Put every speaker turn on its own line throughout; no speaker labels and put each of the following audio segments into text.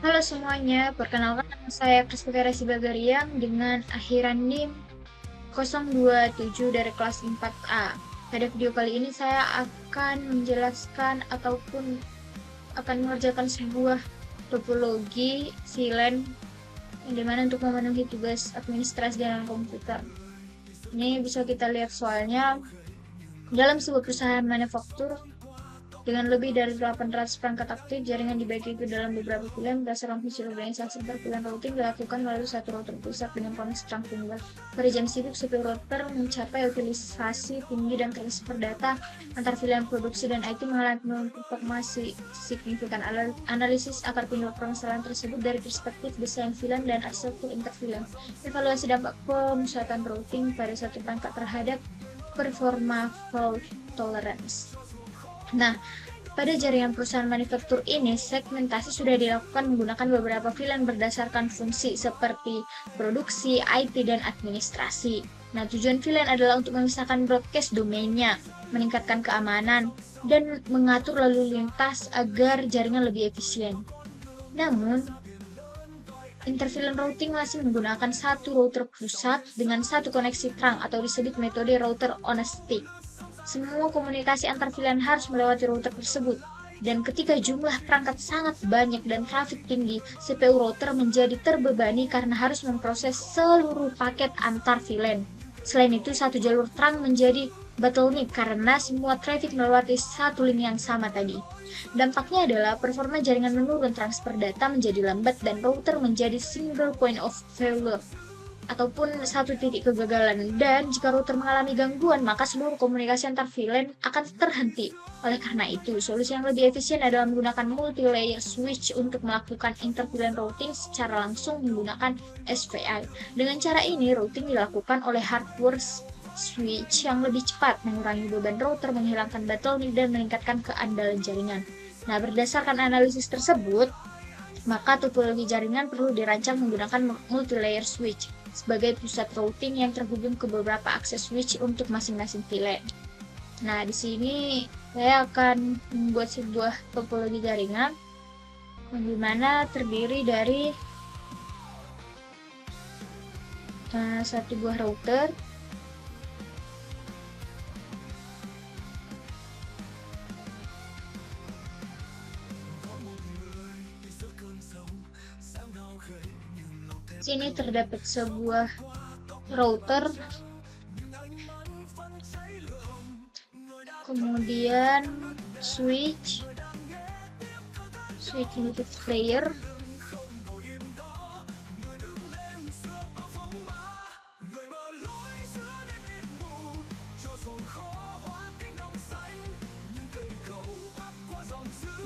Halo semuanya, perkenalkan nama saya Krisputera Sibagarian dengan akhiran NIM 027 dari kelas 4A. Pada video kali ini saya akan menjelaskan ataupun akan mengerjakan sebuah topologi VLAN yang dimana untuk memenuhi tugas administrasi dalam komputer. Ini bisa kita lihat soalnya dalam sebuah perusahaan manufaktur dengan lebih dari 800 perangkat aktif, jaringan dibagi ke dalam beberapa pilihan berdasarkan fungsi organisasi. Pilihan routing dilakukan melalui satu router pusat dengan koneksi terang tunggal. Pada jam sibuk, CPU router mencapai utilisasi tinggi dan transfer data antar pilihan produksi dan IT mengalami informasi signifikan. Analisis akar penyebab permasalahan tersebut dari perspektif desain VLAN dan arsitektur interVLAN. Evaluasi dampak pemusatan routing pada satu perangkat terhadap performa fault tolerance. Nah, pada jaringan perusahaan manufaktur ini, segmentasi sudah dilakukan menggunakan beberapa VLAN berdasarkan fungsi seperti produksi, IT, dan administrasi. Nah, tujuan VLAN adalah untuk memisahkan broadcast domainnya, meningkatkan keamanan, dan mengatur lalu lintas agar jaringan lebih efisien. Namun, interVLAN routing masih menggunakan satu router pusat dengan satu koneksi terang atau disebut metode router on a stick. Semua komunikasi antar VLAN harus melewati router tersebut. Dan ketika jumlah perangkat sangat banyak dan trafik tinggi, CPU router menjadi terbebani karena harus memproses seluruh paket antar VLAN. Selain itu, satu jalur terang menjadi bottleneck karena semua traffic melewati satu link yang sama tadi. Dampaknya adalah performa jaringan menurun, transfer data menjadi lambat, dan router menjadi single point of failure ataupun satu titik kegagalan. Dan jika router mengalami gangguan, maka seluruh komunikasi antar VLAN akan terhenti. Oleh karena itu, solusi yang lebih efisien adalah menggunakan multi-layer switch untuk melakukan inter-VLAN routing secara langsung menggunakan SVI. Dengan cara ini, routing dilakukan oleh hardware switch yang lebih cepat, mengurangi beban router, menghilangkan bottleneck, dan meningkatkan keandalan jaringan. Nah, berdasarkan analisis tersebut, maka topologi jaringan perlu dirancang menggunakan multi-layer switch sebagai pusat routing yang terhubung ke beberapa akses switch untuk masing-masing VLAN. Nah, di sini saya akan membuat sebuah topologi jaringan di mana terdiri dari satu buah router, sini terdapat sebuah router, kemudian switch untuk player,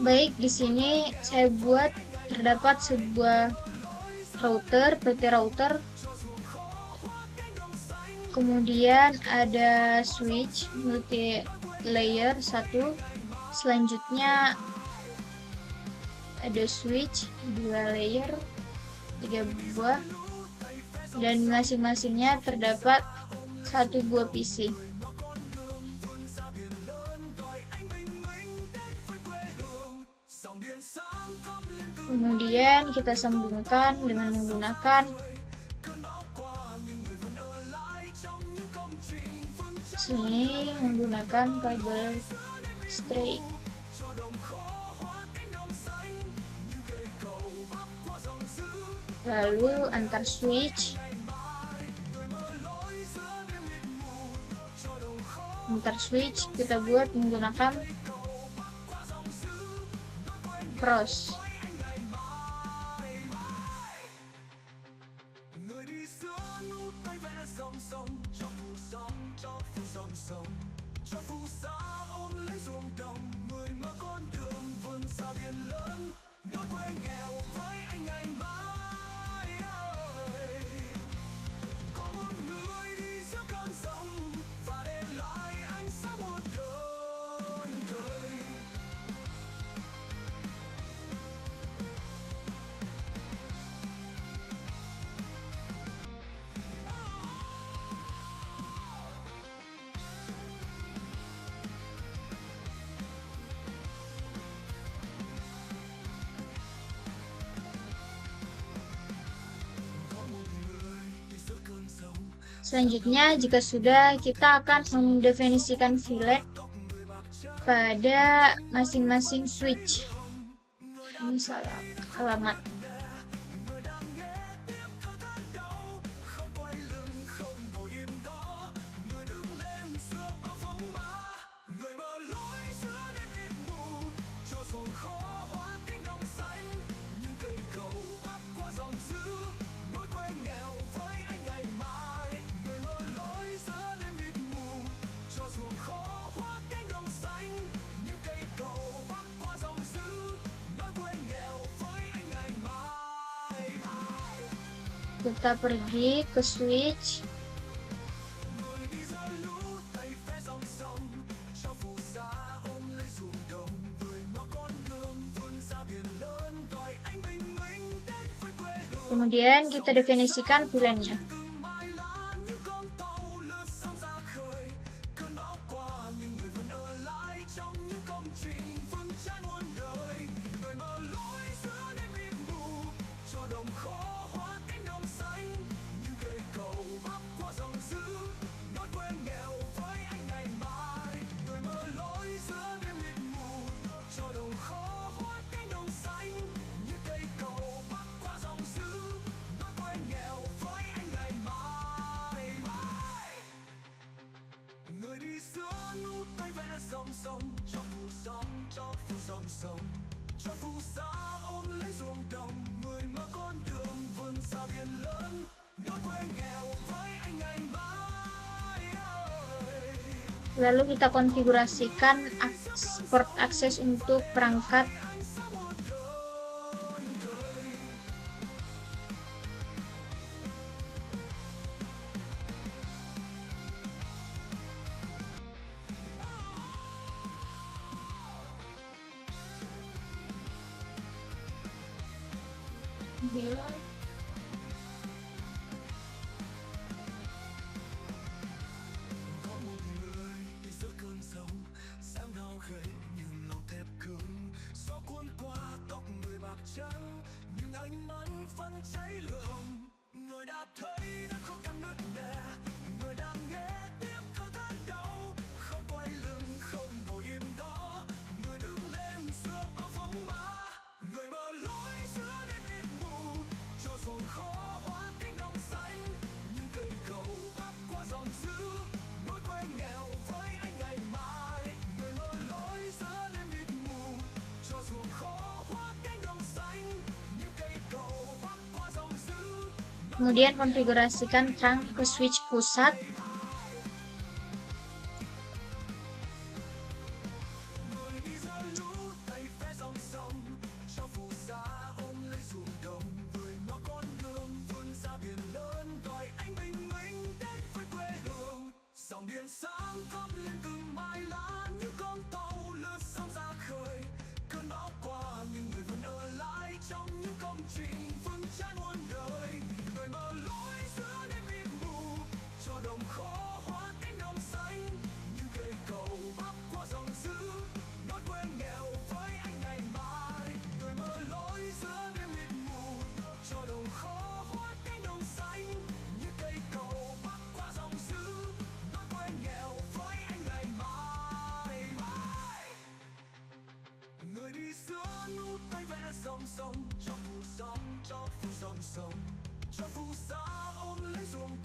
baik. Di sini saya buat terdapat sebuah router, PT router, kemudian ada switch multi layer 1, selanjutnya ada switch 2 layer, 3 buah, dan masing-masingnya terdapat satu buah PC. Kemudian kita sambungkan dengan menggunakan sini menggunakan kabel straight. Lalu antar switch kita buat menggunakan cross. Selanjutnya, jika sudah, kita akan mendefinisikan VLAN pada masing-masing switch. Ini salah alamat. Kita pergi ke switch. Kemudian kita definisikan VLAN-nya. Lalu kita konfigurasikan port akses untuk perangkat kemudian konfigurasikan trunk ke switch pusat.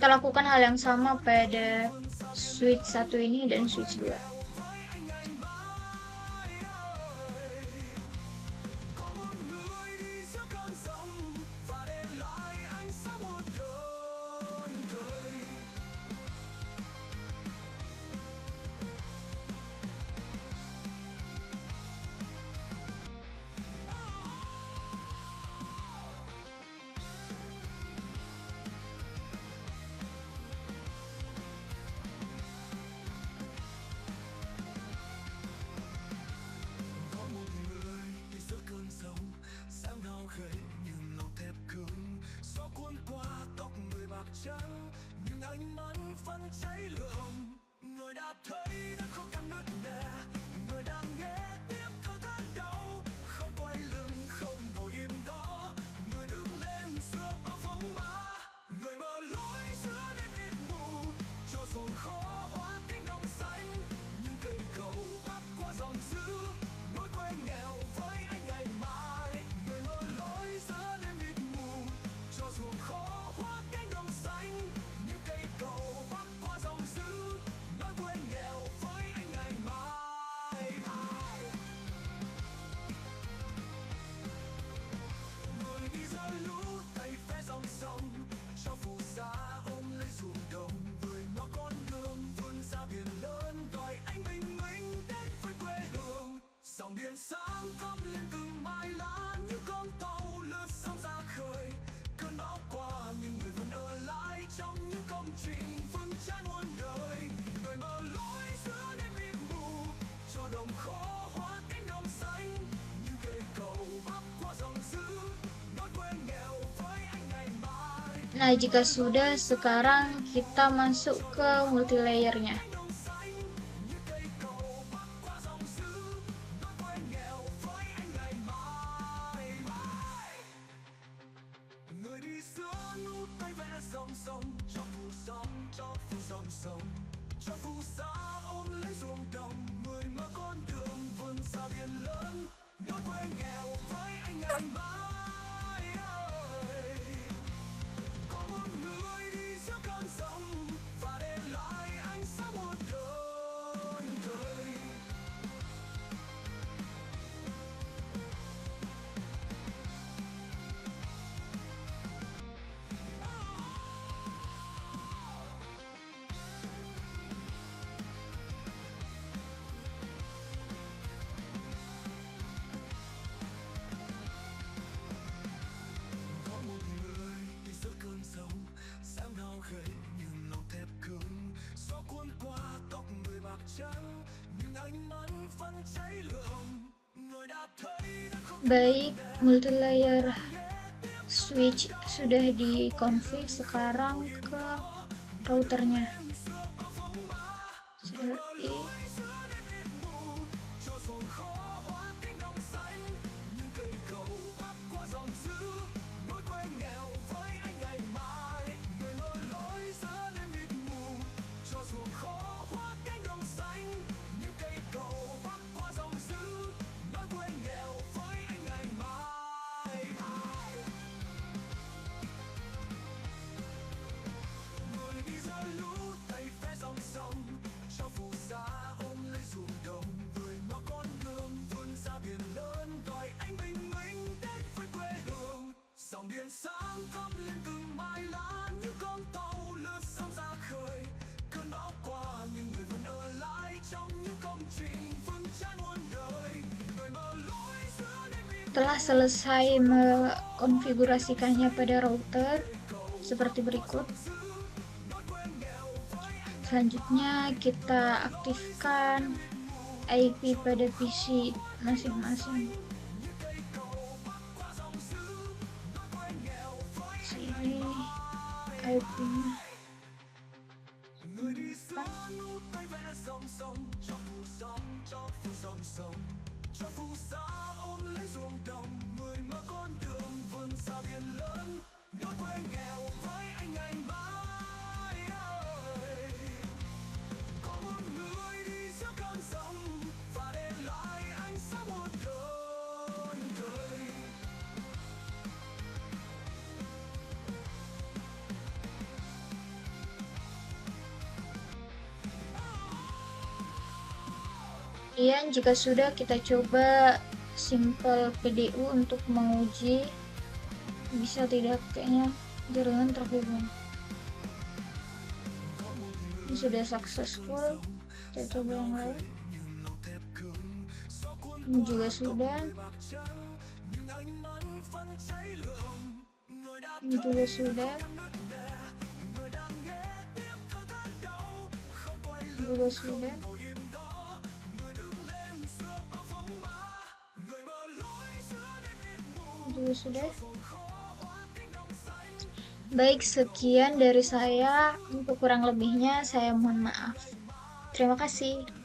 Kita lakukan hal yang sama pada switch 1 ini dan switch 2. Nah, jika sudah, sekarang kita masuk ke multilayernya. Baik, multilayer switch sudah dikonfig, sekarang ke routernya. CLI telah selesai mengkonfigurasikannya pada router seperti berikut. Selanjutnya kita aktifkan IP pada PC masing-masing. Sini IP-nya. Kemudian jika sudah, kita coba simple PDU untuk menguji bisa tidak, kayaknya jaringan terhubung. Ini sudah successful. Kita coba yang lain. Ini juga sudah. Ini juga sudah. Ini juga sudah. Juga sudah. Baik, sekian dari saya. Untuk kurang lebihnya saya mohon maaf. Terima kasih.